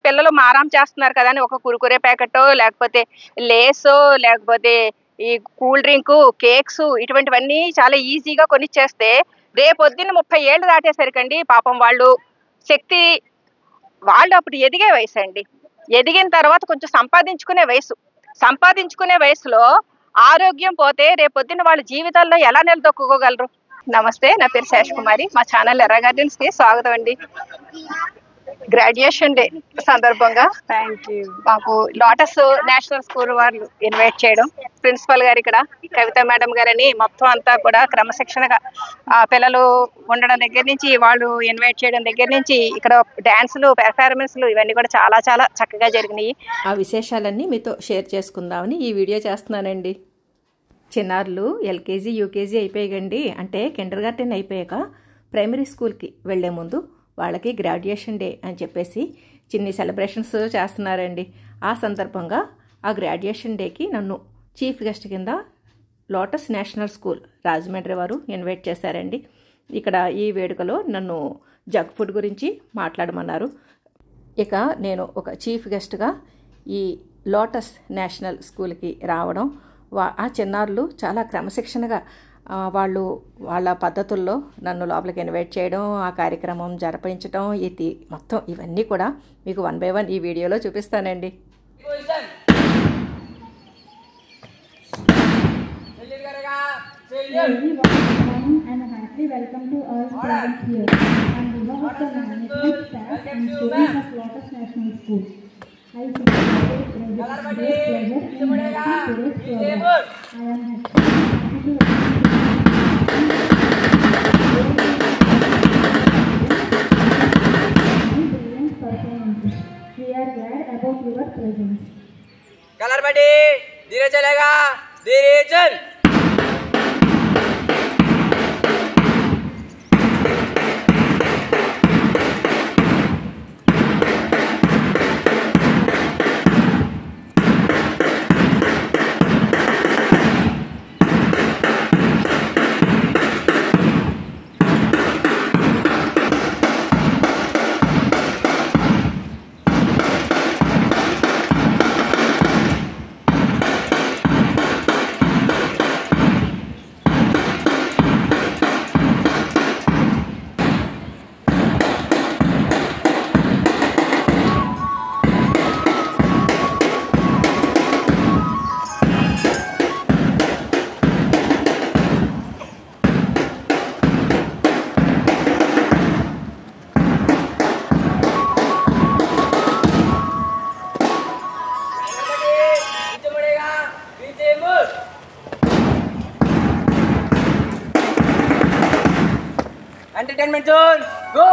పిల్లలు మారాం చేస్తున్నారు కదా అని ఒక కురుకురే ప్యాకెట్టో లేకపోతే లేసో లేకపోతే ఈ కూల్ డ్రింకు కేక్స్ ఇటువంటివన్నీ చాలా ఈజీగా కొనిచ్చేస్తే రేపొద్దున్న 30 ఏళ్ళు దాటేసరికండి పాపం వాళ్ళు శక్తి వాళ్ళు అప్పుడు ఎదిగే వయసు అండి. ఎదిగిన తర్వాత కొంచెం సంపాదించుకునే వయసులో ఆరోగ్యం పోతే రేపొద్దున వాళ్ళ జీవితాల్లో ఎలా నిలదొక్కుకోగలరు? నమస్తే, నా పేరు శేషకుమారి. మా ఛానల్ ఎర్ర గార్డెన్స్ కి స్వాగతం అండి. గ్రాడ్యుయేషన్ డే సందర్భంగా మాకు లోటస్ నేషనల్ స్కూల్ వాళ్ళు ఇన్వైట్ చేయడం, ప్రిన్సిపల్ గారు ఇక్కడ కవిత మేడం గారని మొత్తం అంతా కూడా క్రమశిక్షణగా పిల్లలు ఉండడం దగ్గర నుంచి వాళ్ళు ఇన్వైట్ చేయడం దగ్గర నుంచి ఇక్కడ డాన్సులు పెర్ఫార్మెన్స్లు ఇవన్నీ కూడా చాలా చాలా చక్కగా జరిగినాయి. ఆ విశేషాలన్నీ మీతో షేర్ చేసుకుందామని ఈ వీడియో చేస్తున్నానండి. చిన్నారులు ఎల్కేజీ యూకేజీ అయిపోయాయండి, అంటే కిండర్ గార్టెన్ అయిపోయాక ప్రైమరీ స్కూల్కి వెళ్లే ముందు వాళ్ళకి గ్రాడ్యుయేషన్ డే అని చెప్పేసి చిన్ని సెలబ్రేషన్స్ చేస్తున్నారండి. ఆ సందర్భంగా ఆ గ్రాడ్యుయేషన్ డేకి నన్ను చీఫ్ గెస్ట్ కింద లోటస్ నేషనల్ స్కూల్ రాజమండ్రి వారు ఇన్వైట్ చేశారండి. ఇక్కడ ఈ వేడుకలో నన్ను జంక్ ఫుడ్ గురించి మాట్లాడమన్నారు. ఇక నేను ఒక చీఫ్ గెస్ట్గా ఈ లోటస్ నేషనల్ స్కూల్కి రావడం, ఆ చిన్నారులు చాలా క్రమశిక్షణగా వాళ్ళు వాళ్ళ పద్ధతుల్లో నన్ను లోపలికి ఇన్వైట్ చేయడం, ఆ కార్యక్రమం జరిపించడం, ఇది మొత్తం ఇవన్నీ కూడా మీకు 1 by 1 ఈ వీడియోలో చూపిస్తానండి. कलर बड़ी धीरे चलेगा, धीरे चल। Entertainment zone, go!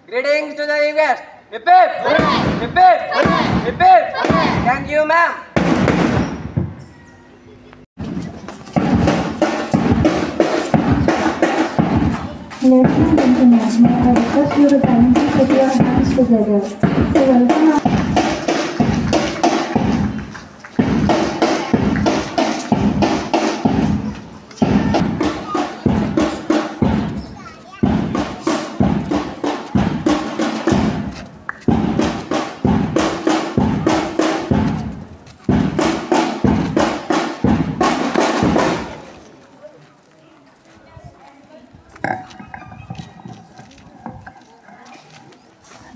Greetings to the guests. Hip hip, hip hip, hip hip. Thank you, ma'am. Ladies and gentlemen, may I request you to kindly put your hands together to welcome our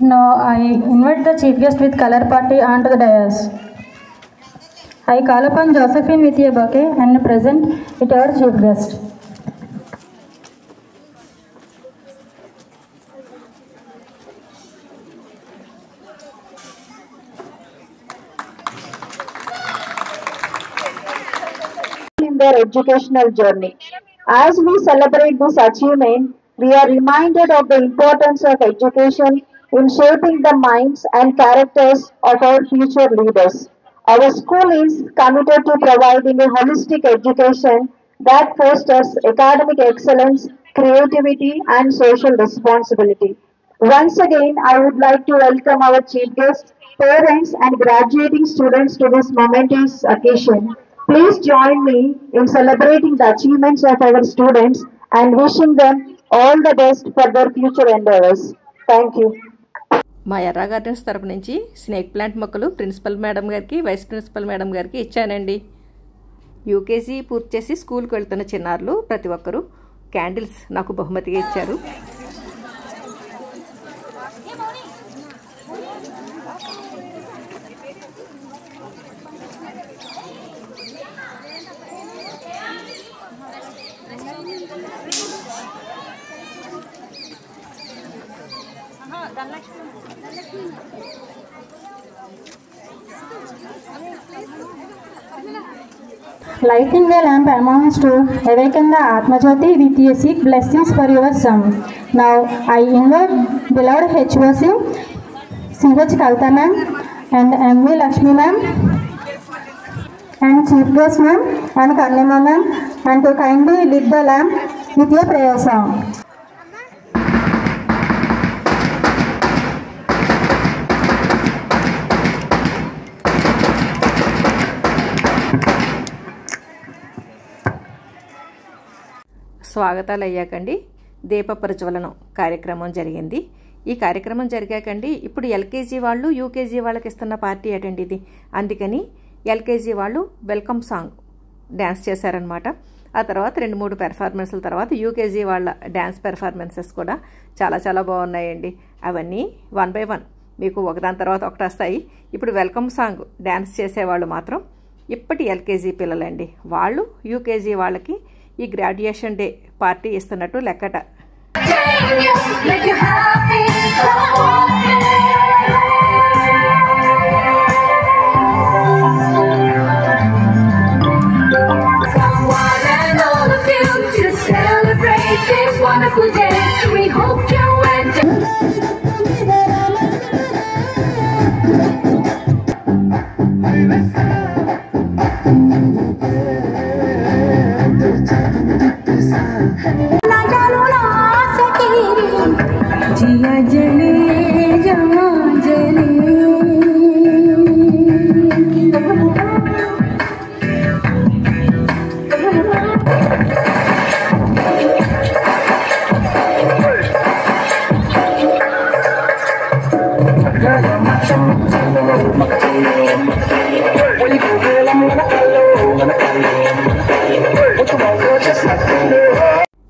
Now I invite the chief guest with color party onto the dais. I call upon Josephine with a bouquet and present it our chief guest. In their educational journey. As we celebrate this achievement, we are reminded of the importance of education in shaping the minds and characters of our future leaders. Our school is committed to providing a holistic education that fosters academic excellence, creativity, and social responsibility. Once again, I would like to welcome our chief guests, parents, and graduating students to this momentous occasion. Please join me in celebrating the achievements of our students and wishing them all the best for their future endeavors. Thank you. మా ఎర్రా gardens తరపు నుంచి snake plant మొక్కలు principal madam గారికి, vice principal madam గారికి ఇచ్చానండి. UKG పూర్తి చేసి స్కూల్కి వెళ్తున్న చిన్నారులు ప్రతి ఒక్కరూ క్యాండిల్స్ నాకు బహుమతిగా ఇచ్చారు. Lighting a lamp amounts to awaken the Atmajyoti with a seek blessings for your son. Now I invite beloved HOC, CH Kalta ma'am and MV Lakshmi ma'am and Chief Guest ma'am and Karnima ma'am and to kindly lit the lamp with a prayer song. స్వాగతాలు అయ్యాకండి దీప ప్రజ్వలనం కార్యక్రమం జరిగింది. ఈ కార్యక్రమం జరిగాకండి ఇప్పుడు LKG వాళ్ళు UKG వాళ్ళకి ఇస్తున్న party అటండి ఇది. అందుకని ఎల్కేజీ వాళ్ళు వెల్కమ్ సాంగ్ డ్యాన్స్ చేశారనమాట. ఆ తర్వాత 2-3 పెర్ఫార్మెన్స్ల తర్వాత యూకేజీ వాళ్ళ డ్యాన్స్ పెర్ఫార్మెన్సెస్ కూడా చాలా చాలా బాగున్నాయండి. అవన్నీ 1 by 1 మీకు ఒకదాని తర్వాత ఒకటి వస్తాయి. ఇప్పుడు వెల్కమ్ సాంగ్ డ్యాన్స్ చేసేవాళ్ళు మాత్రం ఇప్పటి ఎల్కేజీ పిల్లలండి. వాళ్ళు యూకేజీ వాళ్ళకి ఈ గ్రాడ్యుయేషన్ డే పార్టీ ఇస్తున్నట్టు లెక్కట.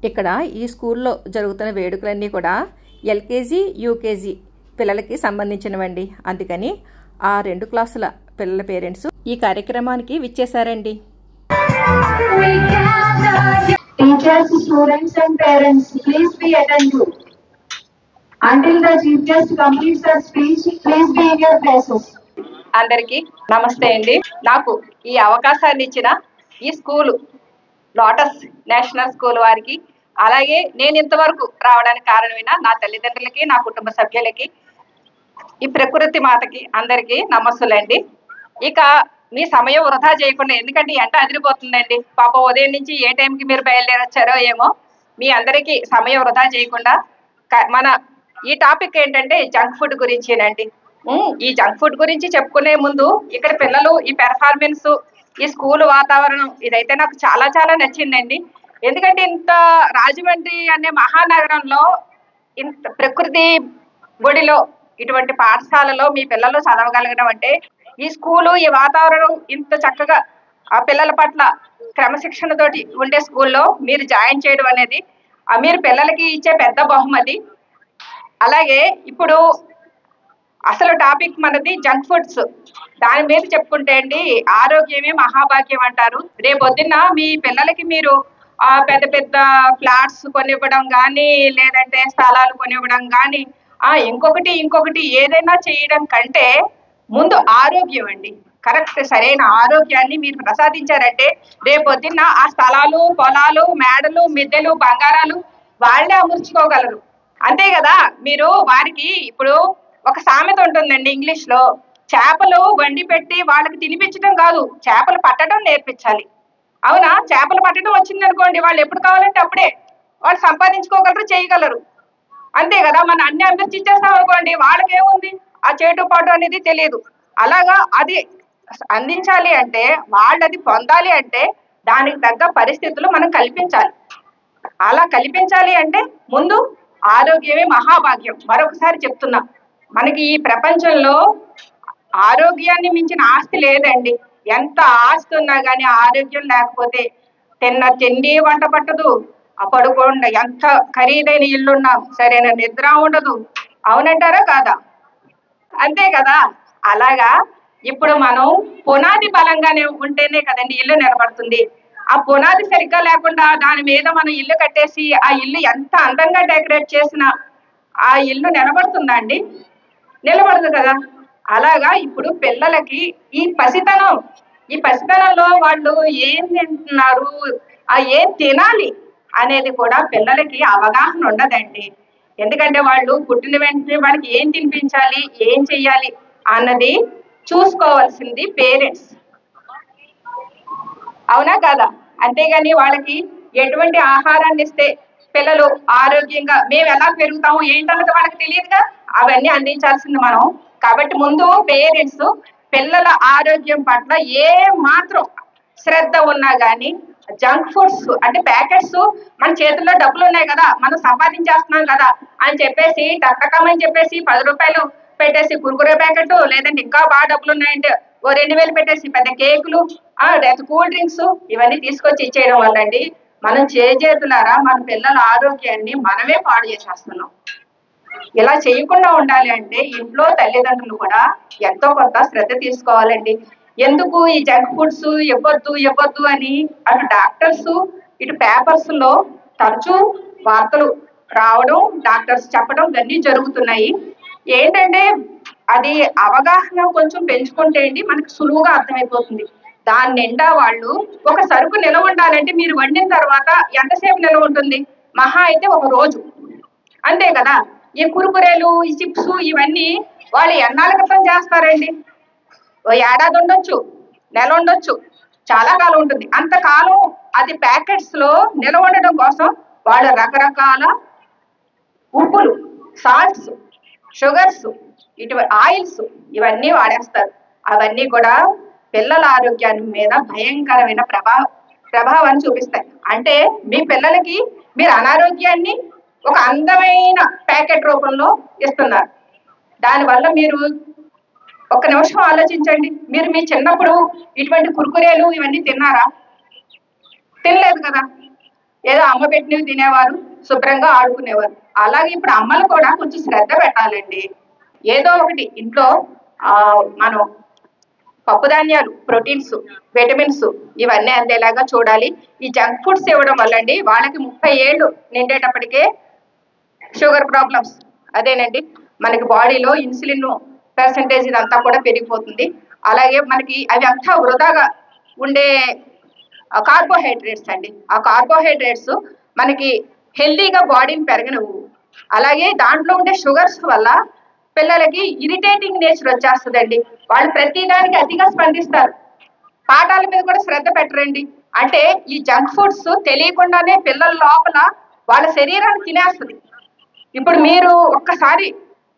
ఇక్కడ ఈ స్కూల్లో జరుగుతున్న వేడుకలన్నీ కూడా ఎల్కేజీ యూకేజీ పిల్లలకి సంబంధించినవండి. అందుకని ఆ 2 క్లాసుల పిల్లల పేరెంట్స్ ఈ కార్యక్రమానికి విచ్చేశారండి. Teachers, students and parents, please be attentive. Until the chief guest completes the speech, please be in your places. అందరికీ నమస్తే అండి. నాకు ఈ అవకాశాన్ని ఇచ్చిన ఈ స్కూలు లోటస్ నేషనల్ స్కూల్ వారికి, అలాగే నేను ఇంతవరకు రావడానికి కారణమైన నా తల్లిదండ్రులకి, నా కుటుంబ సభ్యులకి, ఈ ప్రకృతి మాతకి అందరికీ నమస్సులండి. ఇక మీ సమయం వృధా చేయకుండా, ఎందుకంటే ఎంట అదిరిపోతుందండి పాప, ఉదయం నుంచి ఏ టైంకి మీరు బయలుదేరొచ్చారో ఏమో, మీ అందరికీ సమయం వృధా చేయకుండా మన ఈ టాపిక్ ఏంటంటే జంక్ ఫుడ్ గురించేనండి. ఈ జంక్ ఫుడ్ గురించి చెప్పుకునే ముందు ఇక్కడ పిల్లలు ఈ పెర్ఫార్మెన్స్, ఈ స్కూల్ వాతావరణం ఇదైతే నాకు చాలా చాలా నచ్చిందండి. ఎందుకంటే ఇంత రాజమండ్రి అనే మహానగరంలో ఇంత ప్రకృతి ఒడిలో ఇటువంటి పాఠశాలలో మీ పిల్లలు చదవగలగడం అంటే, ఈ స్కూలు ఈ వాతావరణం ఇంత చక్కగా ఆ పిల్లల పట్ల క్రమశిక్షణతోటి ఉండే స్కూల్లో మీరు జాయిన్ చేయడం అనేది మీరు పిల్లలకి ఇచ్చే పెద్ద బహుమతి. అలాగే ఇప్పుడు అసలు టాపిక్ మనది జంక్ ఫుడ్స్. దాని మీద చెప్పుకుంటే అండి, ఆరోగ్యమే మహాభాగ్యం అంటారు. రేపొద్దున్న మీ పిల్లలకి మీరు పెద్ద పెద్ద ఫ్లాట్స్ కొనివ్వడం కానీ, లేదంటే స్థలాలు కొనివ్వడం కానీ, ఇంకొకటి ఏదైనా చేయడం కంటే ముందు ఆరోగ్యం అండి. కరెక్ట్ సరైన ఆరోగ్యాన్ని మీరు ప్రసాదించారంటే రేపొద్దున్న ఆ స్థలాలు, పొలాలు, మేడలు, మిద్దెలు, బంగారాలు వాళ్ళే అమర్చుకోగలరు. అంతే కదా. మీరు వారికి ఇప్పుడు ఒక సామెత ఉంటుందండి ఇంగ్లీష్ లో, చేపలు వండి పెట్టి వాళ్ళకి తినిపించడం కాదు, చేపలు పట్టడం నేర్పించాలి. అవునా? చేపలు పట్టడం వచ్చింది అనుకోండి, వాళ్ళు ఎప్పుడు కావాలంటే అప్పుడే వాళ్ళు సంపాదించుకోగలరు, చేయగలరు. అంతే కదా. మన అన్ని అందరికి ఇచ్చేస్తాం అనుకోండి, వాళ్ళకేముంది ఆ చేటుపాటు అనేది తెలియదు. అలాగా అది అందించాలి అంటే, వాళ్ళది పొందాలి అంటే దానికి తగ్గ పరిస్థితులు మనం కల్పించాలి. అలా కల్పించాలి అంటే ముందు ఆరోగ్యమే మహాభాగ్యం. మరొకసారి చెప్తున్నా, మనకి ఈ ప్రపంచంలో ఆరోగ్యాన్ని మించిన ఆస్తి లేదండి. ఎంత ఆస్తి ఉన్నా కానీ ఆరోగ్యం లేకపోతే తిన్న తిండి వంట పట్టదు, పడుకోండి ఎంత ఖరీదైన ఇల్లున్నా సరైన నిద్ర ఉండదు. అవునంటారా కాదా? అంతే కదా. అలాగా ఇప్పుడు మనం పునాది బలంగానే ఉంటేనే కదండి ఇల్లు నిలబడుతుంది. ఆ పునాది సరిగ్గా లేకుండా దాని మీద మనం ఇల్లు కట్టేసి ఆ ఇల్లు ఎంత అందంగా డెకరేట్ చేసినా ఆ ఇల్లు నిలబడుతుందా అండి? నిలబడదు కదా. అలాగా ఇప్పుడు పిల్లలకి ఈ పసితనంలో వాళ్ళు ఏం తింటున్నారు, ఏం తినాలి అనేది కూడా పిల్లలకి అవగాహన ఉండదండి. ఎందుకంటే వాళ్ళు పుట్టిన వెంటనే వాళ్ళకి ఏం తినిపించాలి, ఏం చెయ్యాలి అన్నది చూసుకోవాల్సింది పేరెంట్స్. అవునా కాదా? అంతేగాని వాళ్ళకి ఎటువంటి ఆహారాన్ని ఇస్తే పిల్లలు ఆరోగ్యంగా మేము ఎలా పెరుగుతాము ఏంటన్నది వాళ్ళకి తెలియదుగా. అవన్నీ అందించాల్సింది మనం. కాబట్టి ముందు పేరెంట్స్ పిల్లల ఆరోగ్యం పట్ల ఏ మాత్రం శ్రద్ధ ఉన్నా కానీ జంక్ ఫుడ్స్ అంటే ప్యాకెట్స్, మన చేతుల్లో డబ్బులు ఉన్నాయి కదా, మనం సంపాదించేస్తున్నాం కదా అని చెప్పేసి టక్కమని చెప్పేసి 10 రూపాయలు పెట్టేసి కుర్కురే ప్యాకెట్, లేదంటే ఇంకా బాగా డబ్బులు ఉన్నాయంటే ఓ 2000 పెట్టేసి పెద్ద కేకులు, కూల్ డ్రింక్స్ ఇవన్నీ తీసుకొచ్చి ఇచ్చేయడం వల్ల అండి మనం చేతులారా మన పిల్లల ఆరోగ్యాన్ని మనమే పాడు చేసేస్తున్నాం. ఇలా చేయకుండా ఉండాలి అంటే ఇంట్లో తల్లిదండ్రులు కూడా ఎంతో కొంత శ్రద్ధ తీసుకోవాలండి. ఎందుకు ఈ జంక్ ఫుడ్స్ ఇవ్వద్దు అని అటు డాక్టర్స్ ఇటు పేపర్స్ లో తరచూ వార్తలు రావడం, డాక్టర్స్ చెప్పడం ఇవన్నీ జరుగుతున్నాయి. ఏంటంటే అది అవగాహన కొంచెం పెంచుకుంటే అండి మనకు సులువుగా అర్థమైపోతుంది. దాని నిండా వాళ్ళు ఒక సరుకు నిలవ ఉండాలంటే మీరు వండిన తర్వాత ఎంతసేపు నిలవ ఉంటుంది? మహా అయితే ఒక రోజు, అంతే కదా. ఈ కురుకురేలు, ఈ చిప్స్ ఇవన్నీ వాళ్ళు ఎన్నాళ్ళ క్రితం చేస్తారండి? ఓ ఏడాది ఉండొచ్చు, నెల ఉండొచ్చు, చాలా కాలం ఉంటుంది. అంతకాలం అది ప్యాకెట్స్ లో నిలవ ఉండడం కోసం వాళ్ళు రకరకాల ఉప్పులు, సాల్ట్స్, షుగర్స్, ఆయిల్స్ ఇవన్నీ వాడేస్తారు. అవన్నీ కూడా పిల్లల ఆరోగ్యాన్ని మీద భయంకరమైన ప్రభావాన్ని చూపిస్తాయి. అంటే మీ పిల్లలకి మీరు అనారోగ్యాన్ని ఒక అందమైన ప్యాకెట్ రూపంలో ఇస్తున్నారు. దానివల్ల మీరు ఒక్క నిమిషం ఆలోచించండి. మీరు మీ చిన్నప్పుడు ఇటువంటి కుర్కురేలు ఇవన్నీ తిన్నారా? తినలేదు కదా. ఏదో అమ్మ పెట్టినవి తినేవారు, శుభ్రంగా ఆడుకునేవారు. అలాగే ఇప్పుడు అమ్మలు కూడా కొంచెం శ్రద్ధ పెట్టాలండి. ఏదో ఒకటి ఇంట్లో మనం పప్పు ధాన్యాలు, ప్రోటీన్స్, విటమిన్స్ ఇవన్నీ అందేలాగా చూడాలి. ఈ జంక్ ఫుడ్స్ ఇవ్వడం వల్ల అండి వాళ్ళకి 30 ఏళ్ళు నిండేటప్పటికే షుగర్ ప్రాబ్లమ్స్, అదేనండి మనకి బాడీలో ఇన్సులిన్ పర్సంటేజ్ ఇదంతా కూడా పెరిగిపోతుంది. అలాగే మనకి అవి అంతా వృధాగా ఉండే కార్బోహైడ్రేట్స్ అండి. ఆ కార్బోహైడ్రేట్స్ మనకి హెల్దీగా బాడీని పెరగనివ్వు. అలాగే దాంట్లో ఉండే షుగర్స్ వల్ల పిల్లలకి ఇరిటేటింగ్ నేచర్ వచ్చేస్తుందండి. వాళ్ళు ప్రతిదానికి అతిగా స్పందిస్తారు, పాఠాల మీద కూడా శ్రద్ధ పెట్టరండి. అంటే ఈ జంక్ ఫుడ్స్ తెలియకుండానే పిల్లల లోపల వాళ్ళ శరీరాన్ని తినేస్తుంది. ఇప్పుడు మీరు ఒక్కసారి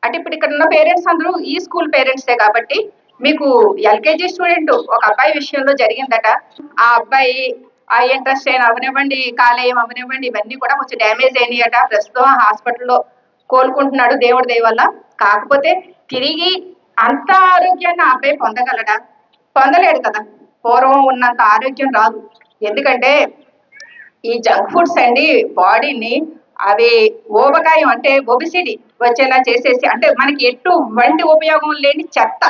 అంటే ఇప్పుడు ఇక్కడ ఉన్న పేరెంట్స్ అందరూ ఈ స్కూల్ పేరెంట్సే కాబట్టి మీకు ఎల్కేజీ స్టూడెంట్ ఒక అబ్బాయి విషయంలో జరిగిందట. ఆ అబ్బాయి ఆ ఇంట్రెస్ట్ అయిన అవనివ్వండి, కాలేయం అవనివ్వండి, ఇవన్నీ కూడా కొంచెం డ్యామేజ్ అయినాయట. ప్రస్తుతం హాస్పిటల్లో కోలుకుంటున్నాడు దేవుడి దయ వల్ల. కాకపోతే తిరిగి అంత ఆరోగ్యాన్ని ఆ అబ్బాయి పొందగలడా? పొందలేడు కదా. పూర్వం ఉన్నంత ఆరోగ్యం రాదు. ఎందుకంటే ఈ జంక్ ఫుడ్స్ అండి బాడీని అవి ఊబకాయం అంటే ఒబిసిటీ వచ్చేలా చేసేసి, అంటే మనకి ఎటువంటి ఉపయోగం లేని చెత్త,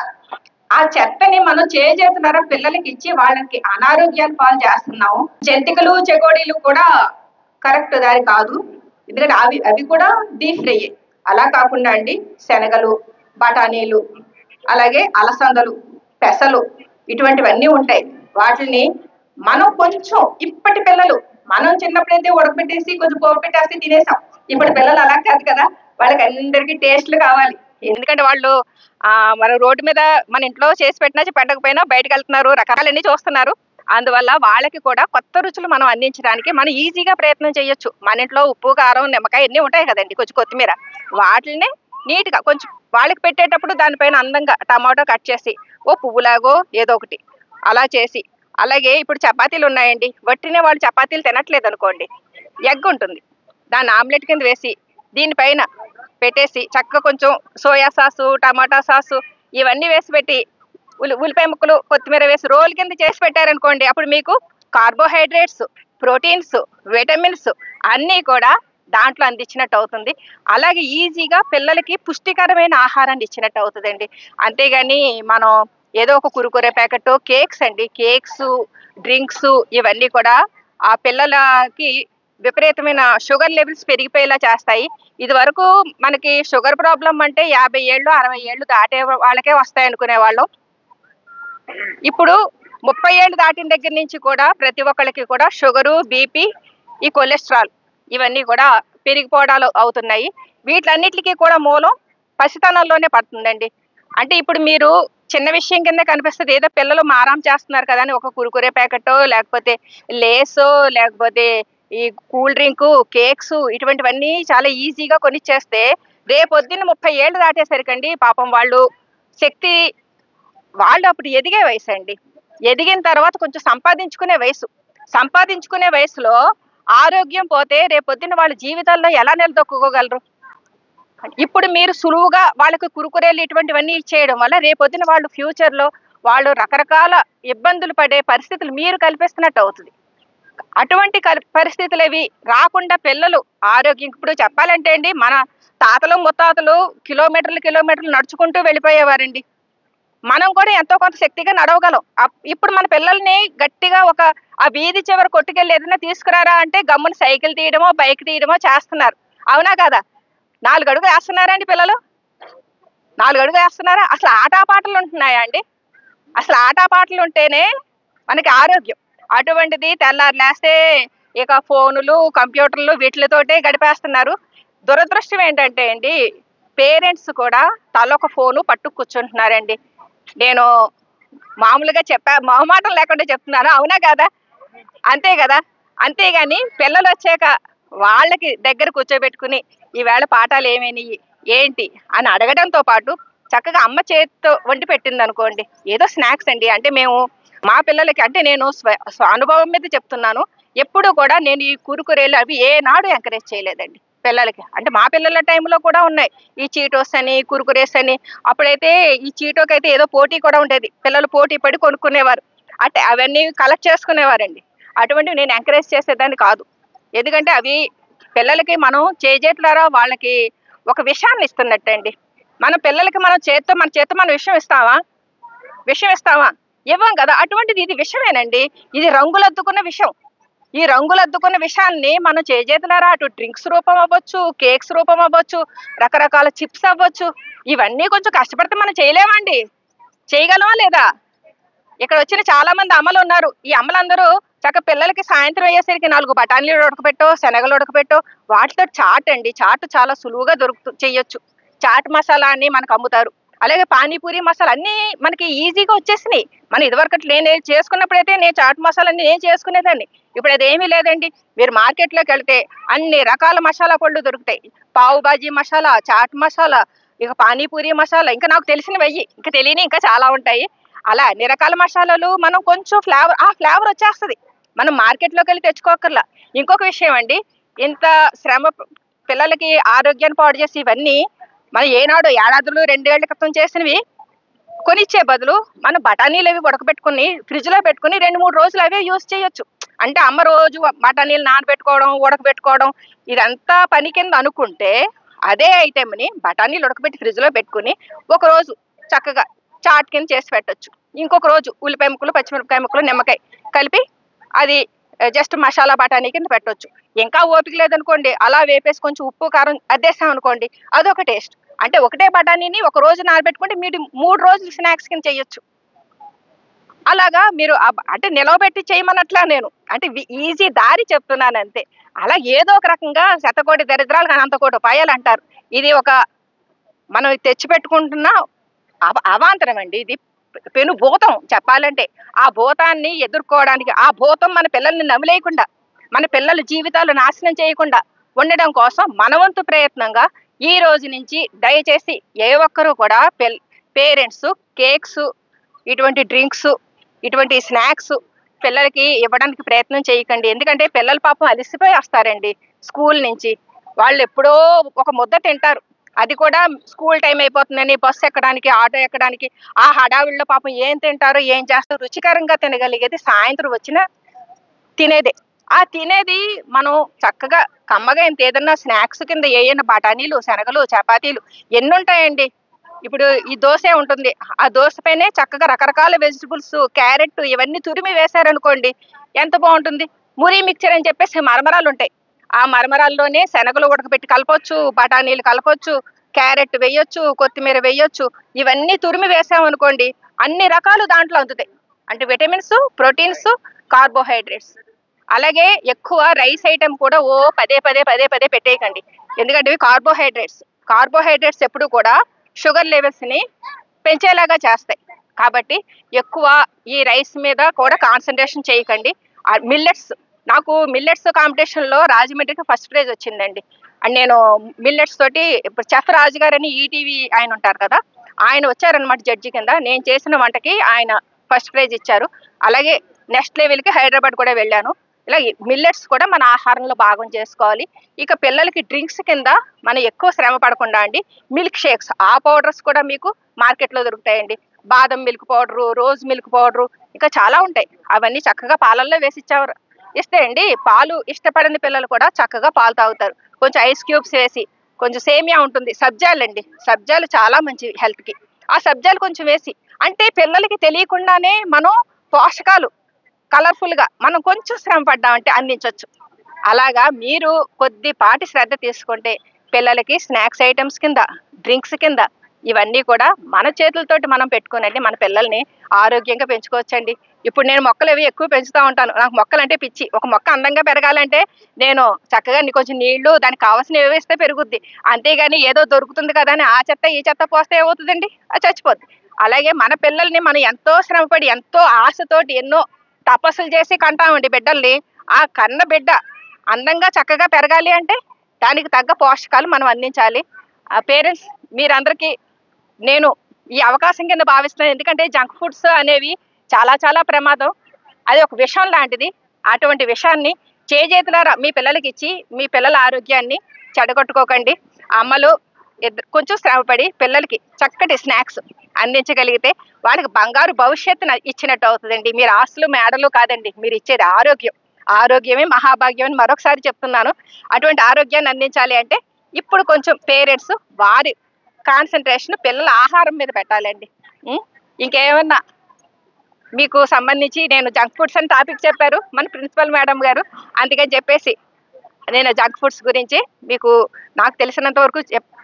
ఆ చెత్తని మనం చేతులారా పిల్లలకి ఇచ్చి వాళ్ళకి అనారోగ్యాలు పాలు చేస్తున్నాము. జంతికలు చెకోడీలు కూడా కరెక్ట్ దారి కాదు, ఎందుకంటే అవి కూడా డీప్ ఫ్రై. అలా కాకుండా అండి శనగలు, బఠానీలు, అలాగే అలసందలు, పెసలు ఇటువంటివన్నీ ఉంటాయి. వాటిని మనం కొంచెం, ఇప్పటి పిల్లలు మనం చిన్నప్పుడైతే ఉడకబెట్టేసి కొంచెం పోపు పెట్టేసి తినేసాం. ఇప్పుడు పిల్లలు అలా కాదు కదా, వాళ్ళకి అందరికీ టేస్ట్లు కావాలి. ఎందుకంటే వాళ్ళు మన రోడ్డు మీద మన ఇంట్లో చేసి పెట్టినా పెట్టకపోయినా బయటకు వెళ్తున్నారు, రకరకాలన్నీ చూస్తున్నారు. అందువల్ల వాళ్ళకి కూడా కొత్త రుచులు మనం అందించడానికి మనం ఈజీగా ప్రయత్నం చేయొచ్చు. మన ఇంట్లో ఉప్పు, కారం, నిమ్మకాయ అన్నీ ఉంటాయి కదండి, కొంచెం కొత్తిమీర, వాటిని నీట్గా కొంచెం వాళ్ళకి పెట్టేటప్పుడు దానిపైన అందంగా టమాటో కట్ చేసి ఓ పువ్వులాగో ఏదో ఒకటి అలా చేసి, అలాగే ఇప్పుడు చపాతీలు ఉన్నాయండి, వట్టినే వాళ్ళు చపాతీలు తినట్లేదు అనుకోండి, ఎగ్ ఉంటుంది, దాన్ని ఆమ్లెట్ కింద వేసి దీనిపైన పెట్టేసి చక్కగా కొంచెం సోయా సాసు, టమాటా సాసు ఇవన్నీ వేసి పెట్టి ఉల్లిపాయ ముక్కలు, కొత్తిమీర వేసి రోల్ కింద చేసి పెట్టారనుకోండి, అప్పుడు మీకు కార్బోహైడ్రేట్స్, ప్రోటీన్స్, విటమిన్స్ అన్నీ కూడా దాంట్లో అందించినట్టు అవుతుంది. అలాగే ఈజీగా పిల్లలకి పుష్టికరమైన ఆహారాన్ని ఇచ్చినట్టు అవుతుందండి. అంతేగాని మనం ఏదో ఒక కురుకురే ప్యాకెట్, కేక్స్ అండి, కేక్స్, డ్రింక్స్ ఇవన్నీ కూడా ఆ పిల్లలకి విపరీతమైన షుగర్ లెవెల్స్ పెరిగిపోయేలా చేస్తాయి. ఇది వరకు మనకి షుగర్ ప్రాబ్లం అంటే 50 ఏళ్ళు 60 ఏళ్ళు దాటే వాళ్ళకే వస్తాయి అనుకునే వాళ్ళం. ఇప్పుడు 30 ఏళ్ళు దాటిన దగ్గర నుంచి కూడా ప్రతి ఒక్కరికి కూడా షుగరు, బీపీ, ఈ కొలెస్ట్రాల్ ఇవన్నీ కూడా పెరిగిపోవడాలు అవుతున్నాయి. వీటన్నిటికీ కూడా మూలం పసితనంలోనే పడుతుందండి. అంటే ఇప్పుడు మీరు చిన్న విషయం కింద కనిపిస్తుంది, ఏదో పిల్లలు మారాం చేస్తున్నారు కదా అని ఒక కురుకురే ప్యాకెట్, లేకపోతే లేసో, లేకపోతే ఈ కూల్ డ్రింకు, కేక్స్ ఇటువంటివన్నీ చాలా ఈజీగా కొనిచ్చేస్తే రేపొద్దున్న 30 ఏళ్ళు దాటేసరికండి పాపం వాళ్ళు అప్పుడు ఎదిగే వయసు అండి. ఎదిగిన తర్వాత కొంచెం సంపాదించుకునే వయసులో ఆరోగ్యం పోతే రేపొద్దున వాళ్ళ జీవితాల్లో ఎలా నిలదొక్కుకోగలరు? ఇప్పుడు మీరు సులువుగా వాళ్ళకి కురుకురేలు ఇటువంటివన్నీ ఇచ్చేయడం వల్ల రేపొద్దున వాళ్ళు ఫ్యూచర్లో వాళ్ళు రకరకాల ఇబ్బందులు పడే పరిస్థితులు మీరు కల్పిస్తున్నట్టు అవుతుంది. అటువంటి పరిస్థితులు అవి రాకుండా పిల్లలు ఆరోగ్యం, ఇప్పుడు చెప్పాలంటే అండి మన తాతలు ముత్తాతలు కిలోమీటర్లు నడుచుకుంటూ వెళ్ళిపోయేవారండి. మనం కూడా ఎంతో కొంత శక్తిగా నడవగలం. ఇప్పుడు మన పిల్లల్ని గట్టిగా ఆ వీధి చివరి కొట్టుకెళ్ళి ఏదైనా తీసుకురారా అంటే గమ్మున సైకిల్ తీయడమో, బైక్ తీయడమో చేస్తున్నారు. అవునా కదా? 4 అడుగులు వేస్తున్నారా అండి పిల్లలు? 4 అడుగులు వేస్తున్నారా? అసలు ఆటపాటలు ఉంటున్నాయా అండి? అసలు ఆటపాటలు ఉంటేనే మనకి ఆరోగ్యం. అటువంటిది తెల్లారు లేస్తే ఇక ఫోనులు, కంప్యూటర్లు వీటితోటే గడిపేస్తున్నారు. దురదృష్టం ఏంటంటే అండి, పేరెంట్స్ కూడా తలొక ఫోను పట్టు కూర్చుంటున్నారండి. నేను మామూలుగా మొహమాటం లేకుండా చెప్తున్నాను, అవునా కదా? అంతే కదా. అంతేగాని పిల్లలు వచ్చాక వాళ్ళకి దగ్గర కూర్చోబెట్టుకుని ఈవేళ పాఠాలు ఏమైనాయి ఏంటి అని అడగడంతో పాటు చక్కగా అమ్మ చేతితో వండి పెట్టింది అనుకోండి, ఏదో స్నాక్స్ అండి, అంటే మేము మా పిల్లలకి, అంటే నేను అనుభవం మీద చెప్తున్నాను, ఎప్పుడు కూడా నేను ఈ కురుకురేలు అవి ఏనాడు ఎంకరేజ్ చేయలేదండి పిల్లలకి. అంటే మా పిల్లల టైంలో కూడా ఉన్నాయి ఈ చీటోస్ అని, కురుకురేస్ అని. అప్పుడైతే ఈ చీటోకి అయితే ఏదో పోటీ కూడా ఉండేది, పిల్లలు పోటీ పడి కొనుక్కునేవారు, అంటే అవన్నీ కలెక్ట్ చేసుకునేవారండి. అటువంటివి నేను ఎంకరేజ్ చేసేదాన్ని కాదు. ఎందుకంటే అవి పిల్లలకి మనం చేతులారా వాళ్ళకి ఒక విషయాన్ని ఇస్తున్నట్టండి. మన పిల్లలకి మన చేత్తో మనం విషయం ఇస్తామా? ఇవ్వం కదా. అటువంటిది ఇది విషమేనండి. ఇది రంగులద్దుకున్న విషయం. ఈ రంగులద్దుకున్న విషయాన్ని మనం చేతులారా అటు డ్రింక్స్ రూపం అవ్వచ్చు, కేక్స్ రూపం అవ్వచ్చు, రకరకాల చిప్స్ అవ్వచ్చు, ఇవన్నీ కొంచెం కష్టపడితే మనం చేయలేమండి. చేయగలమా లేదా? ఇక్కడ వచ్చిన చాలా మంది అమ్మలు ఉన్నారు. ఈ అమ్మలందరూ చక్క పిల్లలకి సాయంత్రం అయ్యేసరికి 4 బఠానీలు ఉడకపెట్టో, శనగలు ఉడకపెట్టో, వాటితో చాట్ అండి, చాట్ చాలా సులువుగా చేయొచ్చు. చాట్ మసాలా అని మనకు అమ్ముతారు. అలాగే పానీపూరి మసాలా అన్నీ మనకి ఈజీగా వచ్చేసినాయి. మనం ఇదివరకు నేను చేసుకున్నప్పుడైతే నేను చాట్ మసాలా అన్ని నేను చేసుకునేదాన్ని. ఇప్పుడు అదేమీ లేదండి. మీరు మార్కెట్లోకి వెళ్తే అన్ని రకాల మసాలా పొళ్ళు దొరుకుతాయి. పావు బాజీ మసాలా, చాట్ మసాలా, ఇక పానీపూరి మసాలా, ఇంకా నాకు తెలిసినవి ఇంకా తెలియని ఇంకా చాలా ఉంటాయి. అలా అన్ని రకాల మసాలాలు మనం కొంచెం ఫ్లేవర్ వచ్చేస్తుంది, మనం మార్కెట్లోకి వెళ్ళి తెచ్చుకోకర్లా. ఇంకొక విషయం అండి, ఇంత శ్రమ పిల్లలకి ఆరోగ్యాన్ని పాడు చేసి ఇవన్నీ మనం ఏనాడు ఏడాదులు 2 ఏళ్ల క్రితం చేసినవి కొనిచ్చే బదులు మనం బఠానీలు అవి ఉడకబెట్టుకుని ఫ్రిడ్జ్లో పెట్టుకుని 2-3 రోజులు అవే యూజ్ చేయొచ్చు. అంటే అమ్మ రోజు బఠానీలు నానబెట్టుకోవడం, ఉడకబెట్టుకోవడం ఇదంతా పని కింద అనుకుంటే, అదే ఐటెంని బఠానీలు ఉడకబెట్టి ఫ్రిడ్జ్లో పెట్టుకుని ఒకరోజు చక్కగా చాట్ కింద చేసి పెట్టచ్చు. ఇంకొక రోజు ఉల్లిపాయ ముక్కలు, పచ్చిమిరపకాయ ముక్కలు, నిమ్మకాయ కలిపి అది జస్ట్ మసాలా బఠానీ కింద పెట్టవచ్చు. ఇంకా ఓపిక లేదనుకోండి, అలా వేపేసి కొంచెం ఉప్పు కారం అద్దేసాం అనుకోండి, అదొక టేస్ట్. అంటే ఒకటే బఠానీని ఒక రోజు నానబెట్టుకుంటే మీరు 3 రోజులు స్నాక్స్ కింద చేయొచ్చు. అలాగా మీరు అంటే నిలవబెట్టి చేయమన్నట్లా నేను అంటే ఈజీ దారి చెప్తున్నాను అంతే. అలా ఏదో ఒక రకంగా శతకోటి దరిద్రాలు కానీ అంతకోటి ఉపాయాలు అంటారు. ఇది ఒక మనం తెచ్చిపెట్టుకుంటున్న అవాంతరం అండి. ఇది పెను భూతం చెప్పాలంటే. ఆ భూతాన్ని ఎదుర్కోవడానికి, ఆ భూతం మన పిల్లల్ని నమిలేయకుండా, మన పిల్లల జీవితాలు నాశనం చేయకుండా ఉండడం కోసం మనవంతు ప్రయత్నంగా ఈ రోజు నుంచి దయచేసి ఏ ఒక్కరూ కూడా పేరెంట్స్ కేక్స్, ఇటువంటి డ్రింక్స్, ఇటువంటి స్నాక్స్ పిల్లలకి ఇవ్వడానికి ప్రయత్నం చేయకండి. ఎందుకంటే పిల్లలు పాపం అలసిపోయి వస్తారండి స్కూల్ నుంచి. వాళ్ళు ఎప్పుడో ఒక ముద్ద తింటారు, అది కూడా స్కూల్ టైం అయిపోతుందని బస్సు ఎక్కడానికి, ఆటో ఎక్కడానికి, ఆ హడావిడిలో పాపం ఏం తింటారో ఏం చేస్తారో. రుచికరంగా తినగలిగేది సాయంత్రం వచ్చిన తినేదే. ఆ తినేది మనం చక్కగా కమ్మగా ఇంత ఏదన్నా స్నాక్స్ కింద ఏమైనా బఠానీలు, శనగలు, చపాతీలు ఎన్ని ఉంటాయండి. ఇప్పుడు ఈ దోశ ఉంటుంది, ఆ దోశ పైనే చక్కగా రకరకాల వెజిటబుల్స్, క్యారెట్ ఇవన్నీ తురిమి వేశారనుకోండి, ఎంత బాగుంటుంది. మురి మిక్చర్ అని చెప్పేసి మరమరాలు ఉంటాయి, ఆ మరమరాల్లోనే శనగలు ఉడకబెట్టి కలపొచ్చు, బఠానీలు కలపొచ్చు, క్యారెట్ వేయొచ్చు, కొత్తిమీర వేయొచ్చు. ఇవన్నీ తురిమి వేసామనుకోండి, అన్ని రకాలు దాంట్లో అందుతాయి. అంటే విటమిన్స్, ప్రోటీన్స్, కార్బోహైడ్రేట్స్. అలాగే ఎక్కువ రైస్ ఐటమ్ కూడా పదే పదే పెట్టేయకండి. ఎందుకంటే ఇవి కార్బోహైడ్రేట్స్ ఎప్పుడు కూడా షుగర్ లెవెల్స్ ని పెంచేలాగా చేస్తాయి. కాబట్టి ఎక్కువ ఈ రైస్ మీద కూడా కాన్సన్ట్రేషన్ చేయకండి. నాకు మిల్లెట్స్ కాంపిటీషన్ లో రాజమండ్రికి ఫస్ట్ ప్రైజ్ వచ్చిందండి. అండ్ నేను మిల్లెట్స్ తోటి ఇప్పుడు చెఫ్ రాజు గారు అని ఈటీవీ ఆయన ఉంటారు కదా, ఆయన వచ్చారనమాట జడ్జి కింద. నేను చేసిన వంటకి ఆయన ఫస్ట్ ప్రైజ్ ఇచ్చారు. అలాగే నెక్స్ట్ లెవెల్కి హైదరాబాద్ కూడా వెళ్ళాను. ఇలా మిల్లెట్స్ కూడా మన ఆహారంలో భాగం చేసుకోవాలి. ఇక పిల్లలకి డ్రింక్స్ కింద మనం ఎక్కువ శ్రమ పడకుండా అండి, మిల్క్ షేక్స్, ఆ పౌడర్స్ కూడా మీకు మార్కెట్లో దొరుకుతాయండి. బాదం milk powder, rose milk powder, ఇంకా చాలా ఉంటాయి. అవన్నీ చక్కగా పాలల్లో వేసి ఇస్తే అండి, పాలు ఇష్టపడని పిల్లలు కూడా చక్కగా పాలు తాగుతారు. కొంచెం ఐస్ క్యూబ్స్ వేసి, కొంచెం సేమియా ఉంటుంది, సబ్జాలు చాలా మంచి హెల్త్కి. ఆ సబ్జాలు కొంచెం వేసి, అంటే పిల్లలకి తెలియకుండానే మనం పోషకాలు కలర్ఫుల్గా మనం కొంచెం శ్రమ పడ్డామంటే అందించవచ్చు. అలాగా మీరు కొద్దిపాటి శ్రద్ధ తీసుకుంటే పిల్లలకి స్నాక్స్ ఐటమ్స్ కింద, డ్రింక్స్ కింద ఇవన్నీ కూడా మన చేతులతోటి మనం పెట్టుకునండి మన పిల్లల్ని ఆరోగ్యంగా పెంచుకోవచ్చండి. ఇప్పుడు నేను మొక్కలు అవి ఎక్కువ పెంచుతూ ఉంటాను. నాకు మొక్కలు అంటే పిచ్చి. ఒక మొక్క అందంగా పెరగాలంటే నేను చక్కగా కొంచెం నీళ్లు, దానికి కావాల్సినవి వేస్తే పెరుగుద్ది. అంతేగాని ఏదో దొరుకుతుంది కదా అని ఆ చెత్త ఈ చెత్త పోస్తే ఏమవుతుందండి, అది చచ్చిపోద్ది. అలాగే మన పిల్లల్ని మనం ఎంతో శ్రమపడి, ఎంతో ఆశతోటి, ఎన్నో తపస్సులు చేసి కంటామండి బిడ్డల్ని. ఆ కన్న బిడ్డ అందంగా చక్కగా పెరగాలి అంటే దానికి తగ్గ పోషకాలు మనం అందించాలి. ఆ పేరెంట్స్ మీరందరికీ నేను ఈ అవకాశం కింద భావిస్తున్నాను. ఎందుకంటే జంక్ ఫుడ్స్ అనేవి చాలా చాలా ప్రమాదం. అది ఒక విషం లాంటిది. అటువంటి విషాన్ని చేజేతులారా మీ పిల్లలకి ఇచ్చి మీ పిల్లల ఆరోగ్యాన్ని చెడగొట్టుకోకండి. అమ్మలు కొంచెం శ్రమపడి పిల్లలకి చక్కటి స్నాక్స్ అందించగలిగితే వాళ్ళకి బంగారు భవిష్యత్తును ఇచ్చినట్టు అవుతుందండి. మీరు ఆస్తులు మేడలు కాదండి, మీరు ఇచ్చేది ఆరోగ్యమే మహాభాగ్యం అని మరొకసారి చెప్తున్నాను. అటువంటి ఆరోగ్యాన్ని అందించాలి అంటే ఇప్పుడు కొంచెం పేరెంట్స్ వారి కాన్సన్ట్రేషన్ పిల్లల ఆహారం మీద పెట్టాలండి. ఇంకేమన్నా మీకు సంబంధించి, నేను జంక్ ఫుడ్స్ అని టాపిక్ చెప్పారు మన ప్రిన్సిపల్ మేడం గారు, అందుకని చెప్పేసి నేను జంక్ ఫుడ్స్ గురించి మీకు నాకు తెలిసినంత వరకు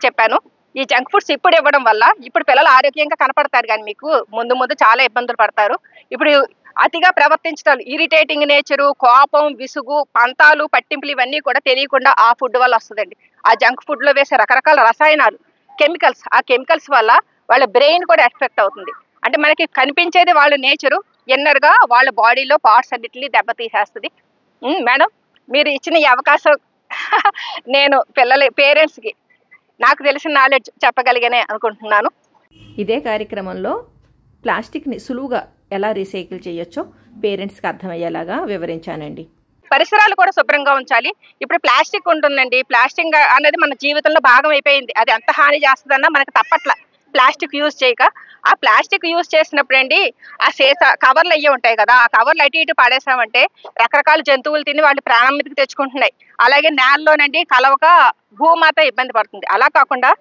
చెప్పాను. ఈ జంక్ ఫుడ్స్ ఇప్పుడు ఇవ్వడం వల్ల ఇప్పుడు పిల్లలు ఆరోగ్యంగా కనపడతారు, కానీ మీకు ముందు చాలా ఇబ్బందులు పడతారు. ఇప్పుడు అతిగా ప్రవర్తించడం, ఇరిటేటింగ్ నేచరు, కోపం, విసుగు, పంతాలు, పట్టింపులు ఇవన్నీ కూడా తెలియకుండా ఆ ఫుడ్ వల్ల వస్తుందండి. ఆ జంక్ ఫుడ్ లో వేసే రకరకాల రసాయనాలు, కెమికల్స్, ఆ కెమికల్స్ వల్ల వాళ్ళ బ్రెయిన్ కూడా ఎఫెక్ట్ అవుతుంది. అంటే మనకి కనిపించేది వాళ్ళ నేచరు, ఇన్నర్గా వాళ్ళ బాడీలో పార్ట్స్ అన్నిటిని దెబ్బతీసేస్తుంది. మేడం మీరు ఇచ్చిన ఈ అవకాశం నేను పేరెంట్స్కి నాకు తెలిసిన నాలెడ్జ్ చెప్పగలిగానే అనుకుంటున్నాను. ఇదే కార్యక్రమంలో ప్లాస్టిక్ని సులువుగా ఎలా రీసైకిల్ చేయొచ్చో పేరెంట్స్కి అర్థమయ్యేలాగా వివరించానండి. పరిసరాలు కూడా శుభ్రంగా ఉంచాలి. ఇప్పుడు ప్లాస్టిక్ ఉంటుందండి, ప్లాస్టిక్ అనేది మన జీవితంలో భాగం అయిపోయింది. అది ఎంత హాని చేస్తుందన్నా మనకు తప్పట్ల. ప్లాస్టిక్ యూజ్ చేయక, ఆ ప్లాస్టిక్ యూజ్ చేసినప్పుడు అండి ఆ సీసా కవర్లు అయ్యి ఉంటాయి కదా, ఆ కవర్లు అటు ఇటు పడేసామంటే రకరకాల జంతువులు తిని వాళ్ళు ప్రాణం మీదకి తెచ్చుకుంటున్నాయి. అలాగే నేలలోనండి కలవక భూమాత ఇబ్బంది పడుతుంది. అలా కాకుండా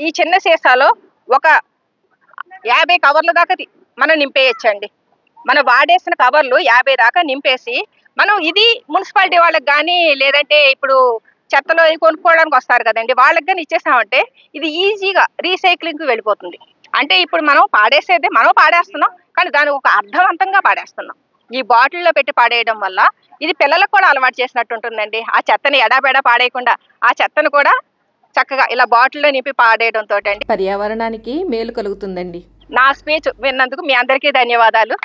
ఈ చిన్న సీసాలో ఒక 50 కవర్ల దాకా మనం నింపేయచ్చండి. మనం వాడేసిన కవర్లు 50 దాకా నింపేసి మనం ఇది మున్సిపాలిటీ వాళ్ళకి కానీ, లేదంటే ఇప్పుడు చెత్తలో కొనుక్కోవడానికి వస్తారు కదండి, వాళ్ళకి కానీ ఇచ్చేసామంటే ఇది ఈజీగా రీసైక్లింగ్కి వెళ్ళిపోతుంది. అంటే ఇప్పుడు మనం పాడేసేదే మనం పాడేస్తున్నాం, కానీ దాన్ని ఒక అర్థవంతంగా పాడేస్తున్నాం. ఈ బాటిల్లో పెట్టి పాడేయడం వల్ల ఇది పిల్లలకు కూడా అలవాటు చేసినట్టు ఉంటుందండి. ఆ చెత్తని ఎడాపెడా పాడేయకుండా ఆ చెత్తను కూడా చక్కగా ఇలా బాటిల్లో నింపి పాడేయడంతో అండి పర్యావరణానికి మేలు కలుగుతుందండి. నా స్పీచ్ విన్నందుకు మీ అందరికీ ధన్యవాదాలు.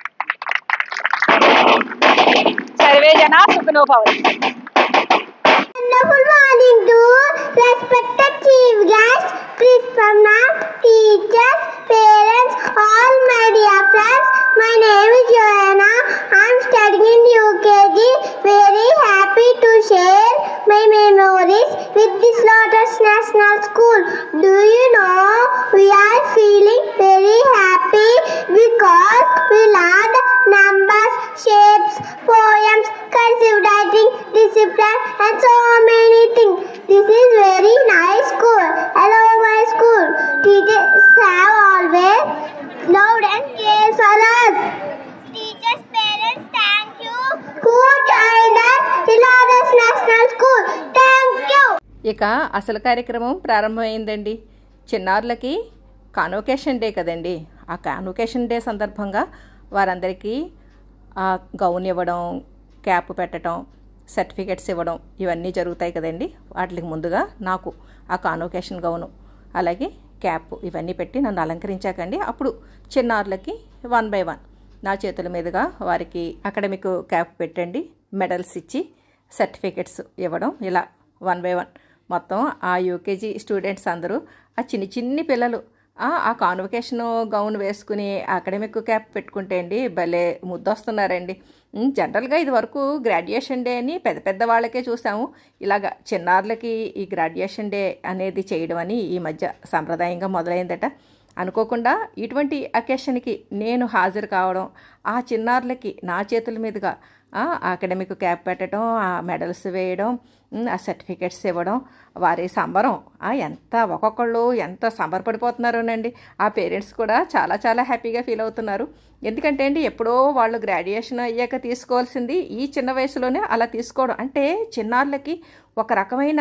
సర్వే జన సుఖినో భవంతు. Wonderful morning to respected chief guests, principal ma'am, teachers, parents, all my dear friends. My name is Joanna. I am studying in UKG. Very happy to share my memories with this Lotus National School. Do you know we are feeling very happy because we learned numbers, shapes, poems, cursive writing, discipline, and so many things. This is very nice school. Hello, my school. Teachers have always loved and cared for us. Teachers, parents, thank you. Who joined us in Lotus National School? Thank you. ఇక అసలు కార్యక్రమం ప్రారంభమైందండి. చిన్నారులకి convocation day కదండి. ఆ convocation day సందర్భంగా వారందరికీ gown ఇవ్వడం, cap పెట్టడం, certificates ఇవ్వడం ఇవన్నీ జరుగుతాయి కదండి. వాటికి ముందుగా నాకు ఆ కాన్వకేషన్ గౌను అలాగే క్యాప్ ఇవన్నీ పెట్టి నన్ను అలంకరించాకండి. అప్పుడు చిన్నారులకి 1 by 1 నా చేతుల మీదుగా వారికి అకాడమిక్ క్యాప్ పెట్టండి, మెడల్స్ ఇచ్చి సర్టిఫికెట్స్ ఇవ్వడం, ఇలా 1 by 1 మొత్తం ఆ యూకేజీ స్టూడెంట్స్ అందరూ ఆ చిన్ని పిల్లలు ఆ కాన్వకేషన్ గౌన్ వేసుకుని అకాడమిక్ క్యాప్ పెట్టుకుంటే అండి భలే ముద్దొస్తున్నారండి. జనరల్గా ఇది వరకు గ్రాడ్యుయేషన్ డే అని పెద్ద వాళ్ళకే చూసాము. ఇలాగ చిన్నారులకి ఈ గ్రాడ్యుయేషన్ డే అనేది చేయడం అని ఈ మధ్య సాంప్రదాయంగా మొదలైందట. అనుకోకుండా ఇటువంటి అకేషన్కి నేను హాజరు కావడం, ఆ చిన్నారులకి నా చేతుల మీదుగా అకాడమిక్ క్యాప్ పెట్టడం, ఆ మెడల్స్ వేయడం, ఆ సర్టిఫికెట్స్ ఇవ్వడం, వారి సంబరం ఒక్కొక్కళ్ళు ఎంత సంబరపడిపోతున్నారోనండి. ఆ పేరెంట్స్ కూడా చాలా చాలా హ్యాపీగా ఫీల్ అవుతున్నారు. ఎందుకంటే అండి ఎప్పుడో వాళ్ళు గ్రాడ్యుయేషన్ అయ్యాక తీసుకోవాల్సింది ఈ చిన్న వయసులోనే అలా తీసుకోవడం అంటే చిన్నారులకి ఒక రకమైన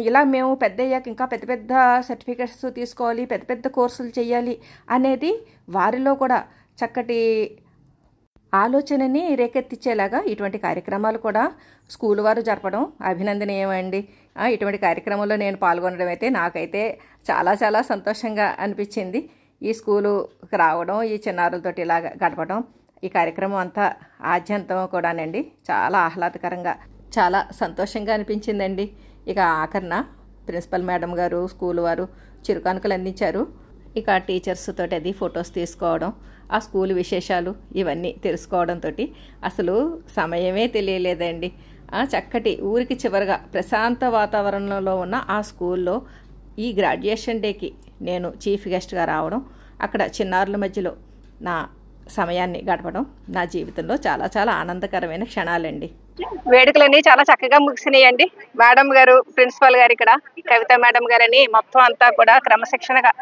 ఇలా మేము పెద్ద అయ్యాక ఇంకా పెద్ద సర్టిఫికెట్స్ తీసుకోవాలి, పెద్ద కోర్సులు చేయాలి అనేది వారిలో కూడా చక్కటి ఆలోచనని రేకెత్తించేలాగా ఇటువంటి కార్యక్రమాలు కూడా స్కూల్ వారు జరపడం అభినందనీయమండి. ఇటువంటి కార్యక్రమంలో నేను పాల్గొనడం అయితే నాకైతే చాలా చాలా సంతోషంగా అనిపించింది. ఈ స్కూలుకి రావడం, ఈ చిన్నారులతోటి ఇలాగ గడపడం, ఈ కార్యక్రమం అంతా ఆద్యంతం కూడానండి చాలా ఆహ్లాదకరంగా చాలా సంతోషంగా అనిపించిందండి. ఇక ఆఖరణ ప్రిన్సిపల్ మేడం గారు స్కూల్ వారు చిరుకానుకలు అందించారు. ఇక టీచర్స్ తోటి అది ఫొటోస్ తీసుకోవడం, ఆ స్కూల్ విశేషాలు ఇవన్నీ తెలుసుకోవడంతో అసలు సమయమే తెలియలేదండి. చక్కటి ఊరికి చివరగా ప్రశాంత వాతావరణంలో ఉన్న ఆ స్కూల్లో ఈ గ్రాడ్యుయేషన్ డేకి నేను చీఫ్ గెస్ట్గా రావడం, అక్కడ చిన్నారుల మధ్యలో నా సమయాన్ని గడపడం నా జీవితంలో చాలా చాలా ఆనందకరమైన క్షణాలండి. వేడుకలన్నీ చాలా చక్కగా ముగిసినాయండి. మేడం గారు, ప్రిన్సిపల్ గారు, ఇక్కడ కవిత మేడం గారని మొత్తం అంతా కూడా క్రమశిక్షణగా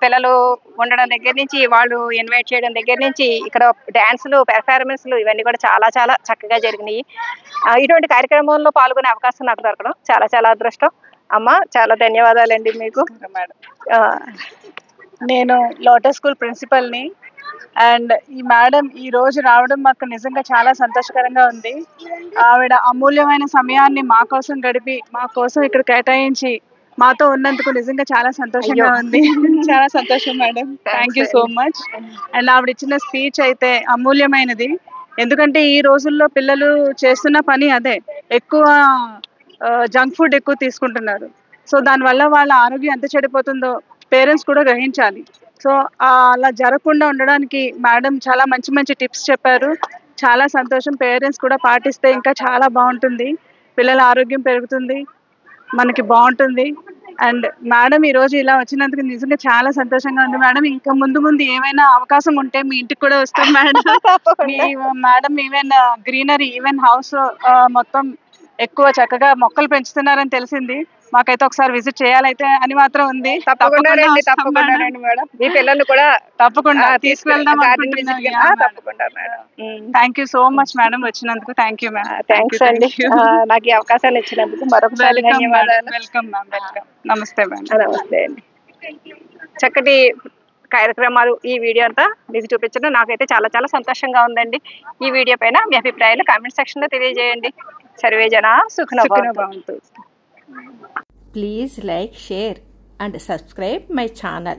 పిల్లలు ఉండడం దగ్గర నుంచి, వాళ్ళు ఇన్వైట్ చేయడం దగ్గర నుంచి, ఇక్కడ డాన్సులు, పెర్ఫార్మెన్స్లు ఇవన్నీ కూడా చాలా చాలా చక్కగా జరిగినాయి. ఇటువంటి కార్యక్రమంలో పాల్గొనే అవకాశం నాకు దొరకడం చాలా చాలా అదృష్టం. అమ్మ చాలా ధన్యవాదాలండి మీకు. నేను లోటస్ స్కూల్ ప్రిన్సిపల్ని. అండ్ ఈ మేడం ఈ రోజు రావడం మాకు నిజంగా చాలా సంతోషకరంగా ఉంది. ఆవిడ అమూల్యమైన సమయాన్ని మా కోసం గడిపి మా కోసం ఇక్కడ కేటాయించి మాతో ఉన్నందుకు నిజంగా చాలా సంతోషంగా ఉంది. చాలా సంతోషం madam, thank you so much. And ఆవిడ ఇచ్చిన స్పీచ్ అయితే అమూల్యమైనది. ఎందుకంటే ఈ రోజుల్లో పిల్లలు చేస్తున్న పని అదే, ఎక్కువ జంక్ ఫుడ్ ఎక్కువ తీసుకుంటున్నారు. సో దానివల్ల వాళ్ళ ఆరోగ్యం ఎంత చెడిపోతుందో పేరెంట్స్ కూడా గ్రహించాలి. సో అలా జరగకుండా ఉండడానికి మేడం చాలా మంచి మంచి టిప్స్ చెప్పారు. చాలా సంతోషం. పేరెంట్స్ కూడా పాటిస్తే ఇంకా చాలా బాగుంటుంది, పిల్లల ఆరోగ్యం పెరుగుతుంది. మనకి బాగుంటుంది. అండ్ మేడం ఈ రోజు ఇలా వచ్చినందుకు నిజంగా చాలా సంతోషంగా ఉంది మేడం. ఇంకా ముందు ముందు ఏమైనా అవకాశం ఉంటే మీ ఇంటికి కూడా వస్తాం madam. Madam even greenery even house మొత్తం ఎక్కువ చక్కగా మొక్కలు పెంచుతున్నారని తెలిసింది. మాకైతే ఒకసారి విజిట్ చేయాలైతే అని మాత్రం ఉంది. తప్పకుండా రండి మేడం. మీ పిల్లలు కూడా తప్పకుండా తీసుకువెళ్దాం అనుకుంటున్నాం. తప్పకుండా madam. Thank you so much madam వచ్చినందుకు. Thank you ma'am. థ్యాంక్స్ అండి నాకు ఈ అవకాశాన్ని ఇచ్చినందుకు మరొకసారి ధన్యవాదాలు. Welcome ma'am. వెల్కమ్. నమస్తే మేడం. నమస్తే అండి. చక్కటి కార్యక్రమాలు ఈ వీడియో అంతా మీకు చూపించడం నాకైతే చాలా చాలా సంతోషంగా ఉందండి. ఈ వీడియో పైన మీ అభిప్రాయాలు కామెంట్ సెక్షన్లో తెలియజేయండి. సర్వే జనా సుఖినో భవంతు. Please like, share and subscribe my channel.